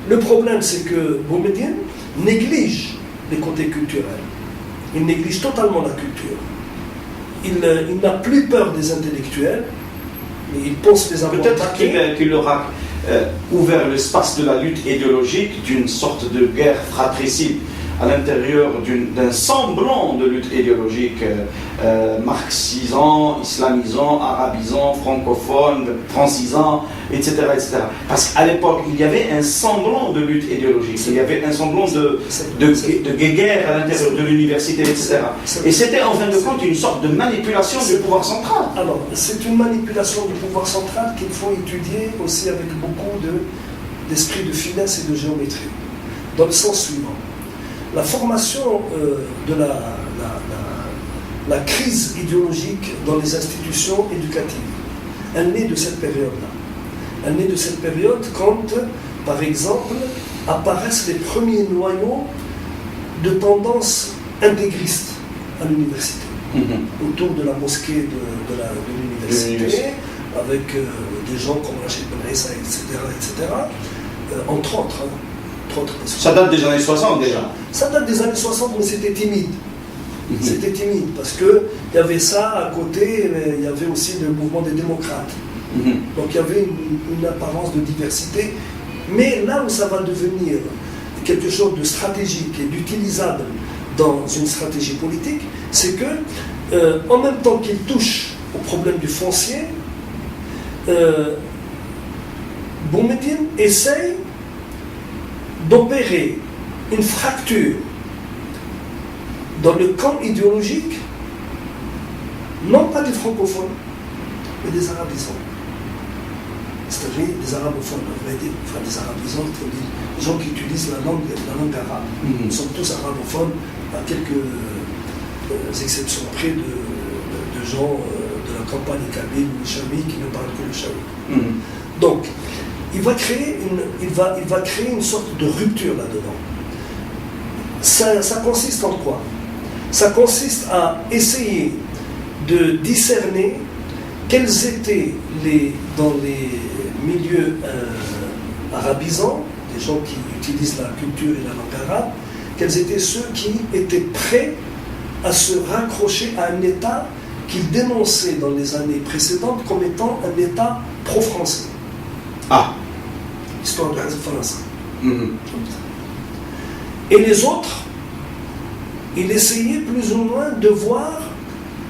Le problème, c'est que Boumediene néglige les côtés culturels. Il néglige totalement la culture. Il n'a plus peur des intellectuels, mais il pense les avoir Peut-être attaqués. qu'il aura ouvert l'espace de la lutte idéologique d'une sorte de guerre fratricide à l'intérieur d'un semblant de lutte idéologique marxisant, islamisant, arabisant, francophone, francisant, etc., etc. Parce qu'à l'époque, il y avait un semblant de lutte idéologique, il y avait un semblant de guerre à l'intérieur de l'université, etc. Et c'était en fin de compte une sorte de manipulation du pouvoir central. Alors, c'est une manipulation du pouvoir central qu'il faut étudier aussi avec beaucoup d'esprit de finesse et de géométrie, dans le sens suivant. La formation de la crise idéologique dans les institutions éducatives, elle naît de cette période-là. Elle naît de cette période quand, par exemple, apparaissent les premiers noyaux de tendances intégristes à l'université, autour de la mosquée de l'université, avec des gens comme Rachid Ben Issa, etc., entre autres. Ça date des années 60 déjà. Ça date des années 60, mais c'était timide. C'était timide, parce qu'il y avait ça à côté, mais il y avait aussi le mouvement des démocrates. Donc il y avait une apparence de diversité. Mais là où ça va devenir quelque chose de stratégique et d'utilisable dans une stratégie politique, c'est que, en même temps qu'il touche au problème du foncier, Boumediene essaye d'opérer une fracture dans le camp idéologique, non pas des francophones, mais des arabisants. C'est-à-dire des arabophones, on va dire, enfin des arabisants, des gens qui utilisent la langue arabe. Ils sont tous arabophones, à quelques exceptions près de gens de la campagne kabyle ou chami qui ne parlent que le chami. Donc, il va créer une sorte de rupture là-dedans. Ça consiste en quoi? Ça consiste à essayer de discerner quels étaient dans les milieux arabisants, des gens qui utilisent la culture et la langue arabe, quels étaient ceux qui étaient prêts à se raccrocher à un État qu'ils dénonçaient dans les années précédentes comme étant un État pro-français. Histoire de France. Et les autres, il essayait plus ou moins de voir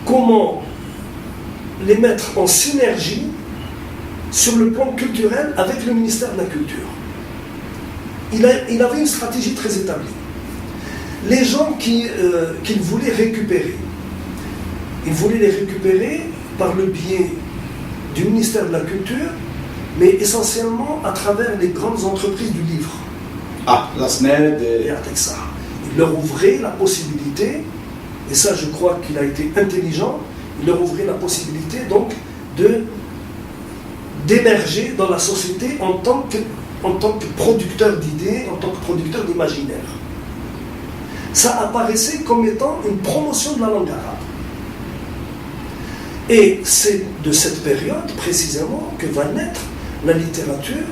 comment les mettre en synergie sur le plan culturel avec le ministère de la Culture. Il avait une stratégie très établie. Les gens qu'il voulait récupérer, il voulait les récupérer par le biais du ministère de la Culture, mais essentiellement à travers les grandes entreprises du livre. La SNED et Atexa. Il leur ouvrait la possibilité, et ça je crois qu'il a été intelligent, il leur ouvrait la possibilité donc d'émerger dans la société en tant que producteur d'idées, en tant que producteur d'imaginaire. Ça apparaissait comme étant une promotion de la langue arabe. Et c'est de cette période précisément que va naître la littérature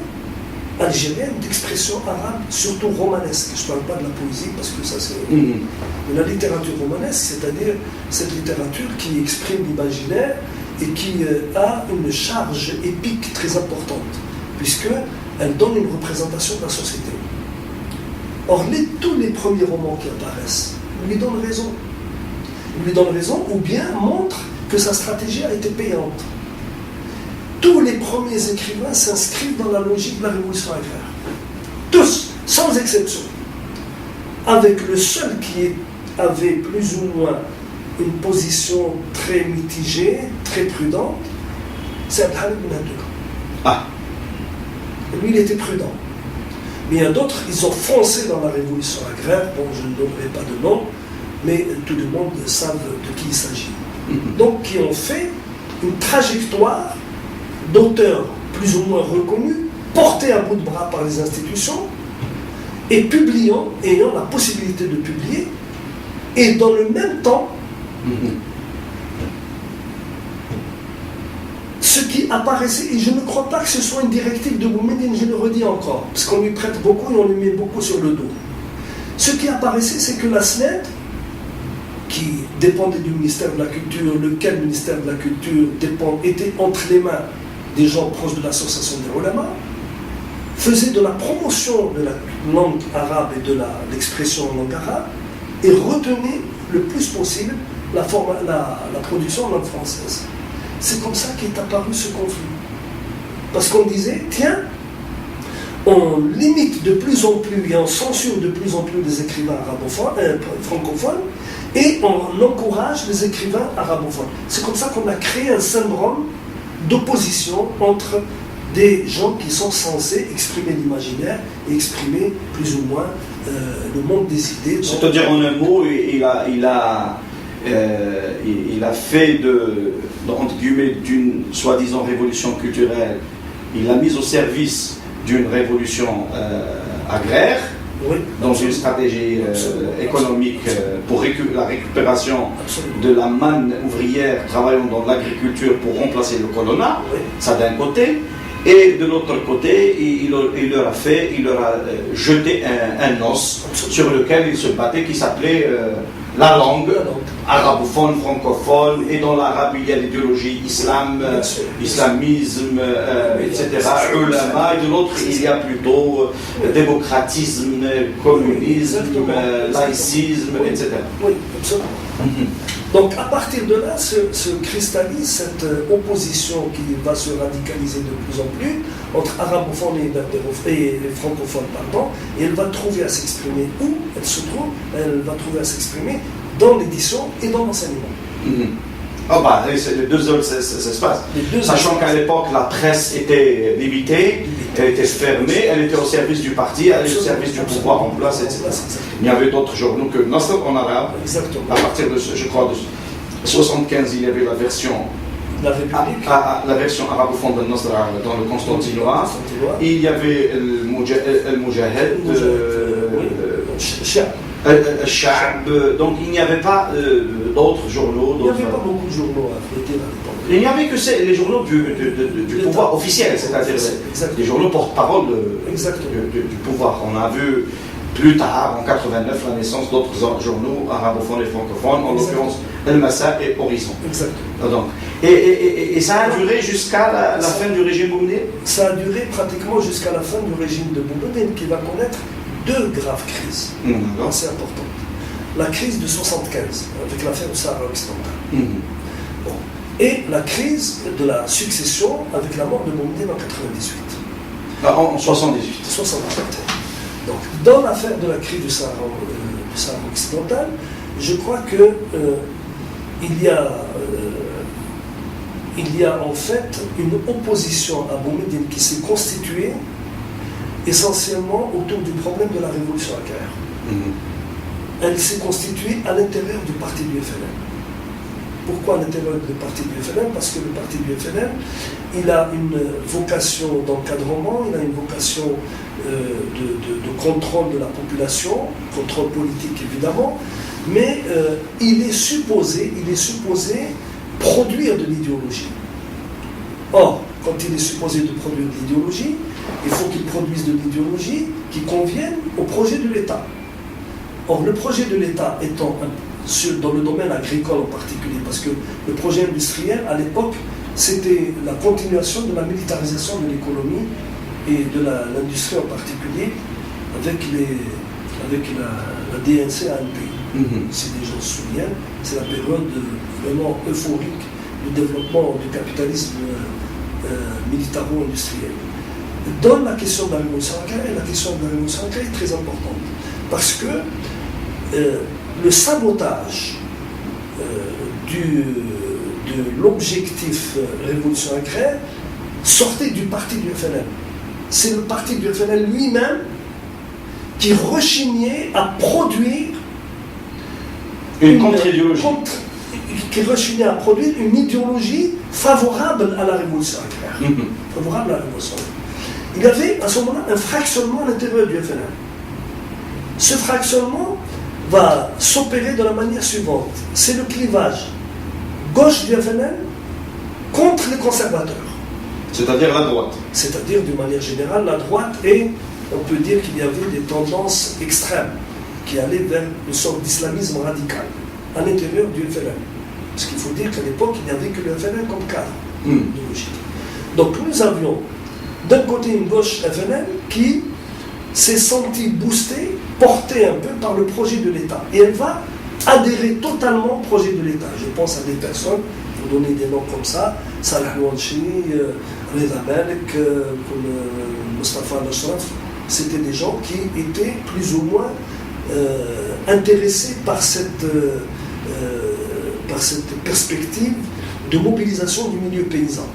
algérienne d'expression arabe, surtout romanesque. Je ne parle pas de la poésie parce que ça c'est... Mais la littérature romanesque, c'est-à-dire cette littérature qui exprime l'imaginaire et qui a une charge épique très importante, puisqu'elle donne une représentation de la société. Or, tous les premiers romans qui apparaissent lui donnent raison. Ils lui donnent raison ou bien montrent que sa stratégie a été payante. Tous les premiers écrivains s'inscrivent dans la logique de la révolution agraire. Tous, sans exception. Avec le seul qui avait plus ou moins une position très mitigée, très prudente, c'est Abdelhamid Ben Abdullah. Lui, il était prudent. Mais il y a d'autres, ils ont foncé dans la révolution agraire, bon, je ne donnerai pas de nom, mais tout le monde savent de qui il s'agit. Donc, qui ont fait une trajectoire d'auteurs plus ou moins reconnus, portés à bout de bras par les institutions, et publiant, ayant la possibilité de publier, et dans le même temps, ce qui apparaissait, et je ne crois pas que ce soit une directive de Boumediene, je le redis encore, parce qu'on lui prête beaucoup et on lui met beaucoup sur le dos. Ce qui apparaissait, c'est que la SNED, qui dépendait du ministère de la Culture, lequel ministère de la Culture était entre les mains des gens proches de l'association des ulama, faisait de la promotion de la langue arabe et de l'expression en langue arabe, et retenait le plus possible la production en langue française. C'est comme ça qu'est apparu ce conflit. Parce qu'on disait, tiens, on limite de plus en plus et on censure de plus en plus les écrivains francophones et on encourage les écrivains arabophones. C'est comme ça qu'on a créé un syndrome d'opposition entre des gens qui sont censés exprimer l'imaginaire et exprimer plus ou moins le monde des idées. C'est-à-dire en un mot, il a fait entre guillemets, d'une soi-disant révolution culturelle, il l'a mise au service d'une révolution agraire, oui, dans une stratégie économique pour la récupération de la manne ouvrière travaillant dans l'agriculture pour remplacer le colonna, oui, ça d'un côté. Et de l'autre côté, il leur a jeté un os sur lequel il se battait, qui s'appelait la langue arabophone, francophone, et dans l'arabe il y a l'idéologie islamisme, etc., ulama, et de l'autre il y a plutôt démocratisme, communisme, laïcisme, etc. Oui, absolument. Donc à partir de là se cristallise cette opposition qui va se radicaliser de plus en plus entre arabophones et francophones, et elle va trouver à s'exprimer où elle se trouve, elle va trouver à s'exprimer dans l'édition et dans l'enseignement. C'est les deux autres espaces. Sachant qu'à l'époque, la presse était limitée, elle était fermée, elle était au service du parti, elle était au service du pouvoir en place, etc. Il y avait d'autres journaux que Nasr en arabe. Exactement. À partir de, je crois, de 75, il y avait la version la version arabophone de Nasr dans le Constantinois. Il y avait le Moujahid, Sha'b, donc il n'y avait pas d'autres journaux. Il n'y avait pas beaucoup de journaux à fêter à l'époque. Il n'y avait que les journaux du pouvoir officiel, c'est-à-dire les journaux porte-parole du pouvoir. On a vu plus tard, en 89, la naissance d'autres journaux arabophones et francophones, en l'occurrence El Massa et Horizon. Donc, et ça a duré jusqu'à la fin du régime Boumediene. Ça a duré pratiquement jusqu'à la fin du régime de Boumediene, qui va connaître deux graves crises assez importantes. La crise de 75, avec l'affaire du Sahara occidental. Et la crise de la succession avec la mort de Boumediene en 98. En 78. 78. Donc, dans l'affaire de la crise du Sahara occidental, je crois que il y a en fait une opposition à Boumediene qui s'est constituée essentiellement autour du problème de la révolution agraire. Elle s'est constituée à l'intérieur du parti du FLN. Pourquoi à l'intérieur du parti du FLN? Parce que le parti du FLN, il a une vocation d'encadrement, il a une vocation de contrôle de la population, contrôle politique évidemment, mais il est supposé produire de l'idéologie. Or, quand il est supposé de produire de l'idéologie, il faut qu'il produise de l'idéologie qui convienne au projet de l'État. Or, le projet de l'État étant dans le domaine agricole en particulier, parce que le projet industriel, à l'époque, c'était la continuation de la militarisation de l'économie et de l'industrie en particulier, avec la DNC ANP. Si les gens se souviennent, c'est la période vraiment euphorique du développement du capitalisme militaro-industriel. Dans la question de la révolution agraire, la question de la révolution agraire est très importante, parce que le sabotage de l'objectif révolution agraire sortait du parti du FLN. C'est le parti du FLN lui-même qui rechignait à produire une contre-idéologie. Qui rechignait à produire une idéologie favorable à la révolution agraire. Favorable à la révolution agraire. Il y avait à ce moment-là un fractionnement à l'intérieur du FLN. Ce fractionnement va s'opérer de la manière suivante. C'est le clivage gauche du FLN contre les conservateurs. C'est-à-dire la droite. C'est-à-dire, d'une manière générale, la droite, et on peut dire qu'il y avait des tendances extrêmes qui allaient vers une sorte d'islamisme radical à l'intérieur du FLN. Parce qu'il faut dire qu'à l'époque, il n'y avait que le FLN comme cadre idéologique. Donc nous avions d'un côté une gauche FLN qui s'est sentie boostée, portée un peu par le projet de l'État. Et elle va adhérer totalement au projet de l'État. Je pense à des personnes, pour donner des noms comme ça, Salah Louanchi, Reza Malek, comme Mustafa Al-Ashraf, c'était des gens qui étaient plus ou moins intéressés par cette perspective de mobilisation du milieu paysan.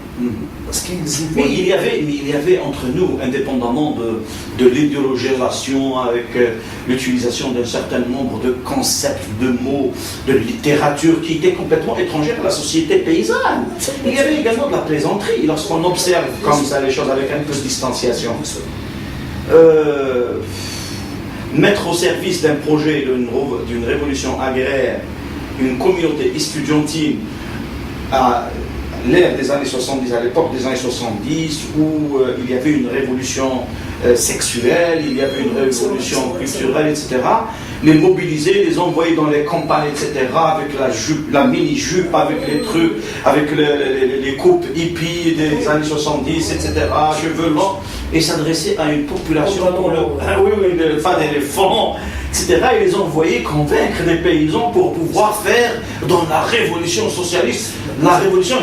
Parce qu'ils mais il y avait entre nous, indépendamment de l'idéologisation avec l'utilisation d'un certain nombre de concepts, de mots, de littérature qui étaient complètement étrangères à la société paysanne. Il y avait également de la plaisanterie lorsqu'on observe comme ça les choses avec un peu de distanciation. Mettre au service d'un projet, d'une révolution agraire, une communauté estudiantine à l'ère des années 70, à l'époque des années 70, où il y avait une révolution sexuelle, il y avait une révolution culturelle, etc. Les mobiliser, les envoyer dans les campagnes, etc., avec la jupe, la mini-jupe, avec les trucs, avec les coupes hippies des années 70, etc., cheveux longs, et s'adresser à une population dont le fan éléphant, etc., et les envoyer convaincre les paysans pour pouvoir faire dans la révolution socialiste, la révolution.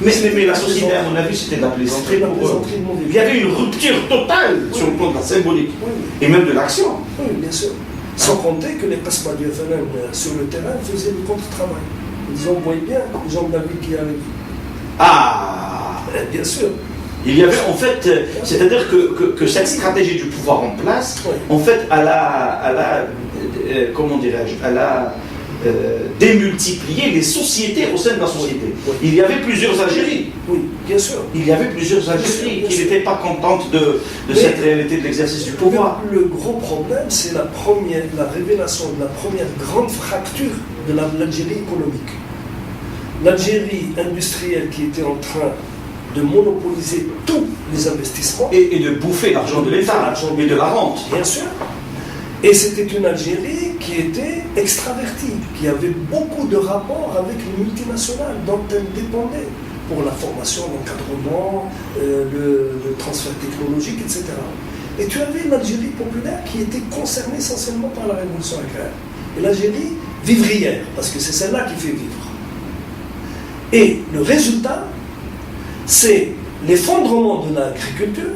Mais la société, à mon avis, c'était de la plaisanterie pour eux. Il y avait une rupture totale sur le plan de la symbolique et même de l'action. Oui, bien sûr. Sans compter que les Kasbah du FLN sur le terrain faisaient le contre-travail. Ils envoyaient bien les gens de la ville qui allaient. Ah, bien sûr. Il y avait en fait, c'est-à-dire que cette stratégie du pouvoir en place, en fait, elle a comment dirais-je, elle a démultiplié les sociétés au sein de la société. Il y avait plusieurs Algéries. Oui, bien sûr. Il y avait plusieurs Algéries qui n'étaient pas contentes de cette réalité de l'exercice du pouvoir. Le gros problème, c'est la révélation de la première grande fracture de l'Algérie économique. L'Algérie industrielle qui était en train de monopoliser tous les investissements. Et de bouffer l'argent de l'État, et de la rente. Bien sûr. Et c'était une Algérie qui était extravertie, qui avait beaucoup de rapports avec les multinationales dont elle dépendait pour la formation, l'encadrement, le transfert technologique, etc. Et tu avais l'Algérie populaire qui était concernée essentiellement par la révolution agraire. Et l'Algérie vivrière, parce que c'est celle-là qui fait vivre. Et le résultat, c'est l'effondrement de l'agriculture,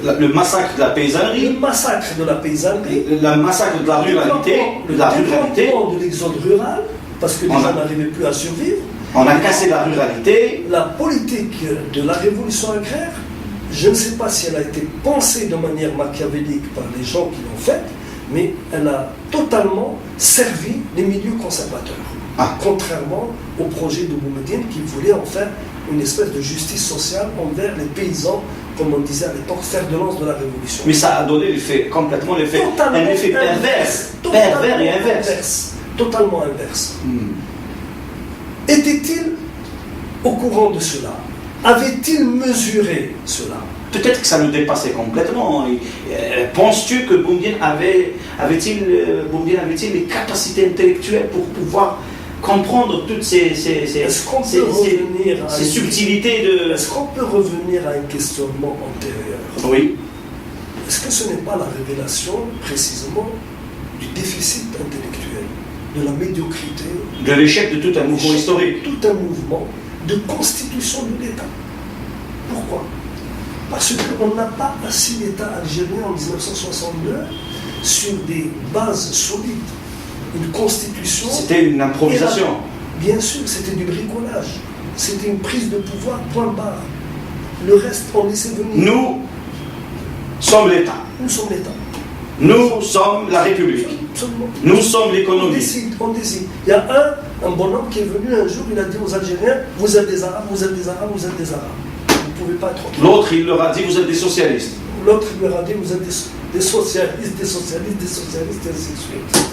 le massacre de la paysannerie, le massacre de la paysannerie, le massacre de la ruralité, le développement de l'exode rural, parce que les gens n'arrivaient plus à survivre. On a cassé la ruralité. La politique de la révolution agraire, je ne sais pas si elle a été pensée de manière machiavélique par les gens qui l'ont faite, mais elle a totalement servi les milieux conservateurs. Contrairement au projet de Boumediene qui voulait en faire une espèce de justice sociale envers les paysans, comme on disait à l'époque, fer de lance de la révolution. Mais ça a donné complètement l'effet, un effet pervers et inverse. Totalement inverse. Était-il au courant de cela? Avait-il mesuré cela? Peut-être que ça le dépassait complètement. Penses-tu que Boumediene avait-il les capacités intellectuelles pour pouvoir comprendre toutes ces subtilités de... Est-ce qu'on peut revenir à un questionnement antérieur? Oui. Est-ce que ce n'est pas la révélation, précisément, du déficit intellectuel, de la médiocrité, de l'échec de tout un mouvement historique, tout un mouvement de constitution de l'État? Pourquoi? Parce qu'on n'a pas assis l'État algérien en 1962 sur des bases solides. Une constitution. C'était une improvisation. Bien sûr, c'était du bricolage. C'était une prise de pouvoir, point barre. Le reste, on laissait venir. Nous sommes l'État. Nous sommes l'État. Nous sommes la République. Absolument. Nous sommes l'économie. On décide. Il y a un bonhomme qui est venu un jour, il a dit aux Algériens, vous êtes des Arabes, vous êtes des Arabes, vous êtes des Arabes. Vous ne pouvez pas être autre. L'autre, il leur a dit, vous êtes des socialistes. L'autre, il leur a dit, vous êtes des socialistes, des socialistes, des socialistes, et ainsi de suite.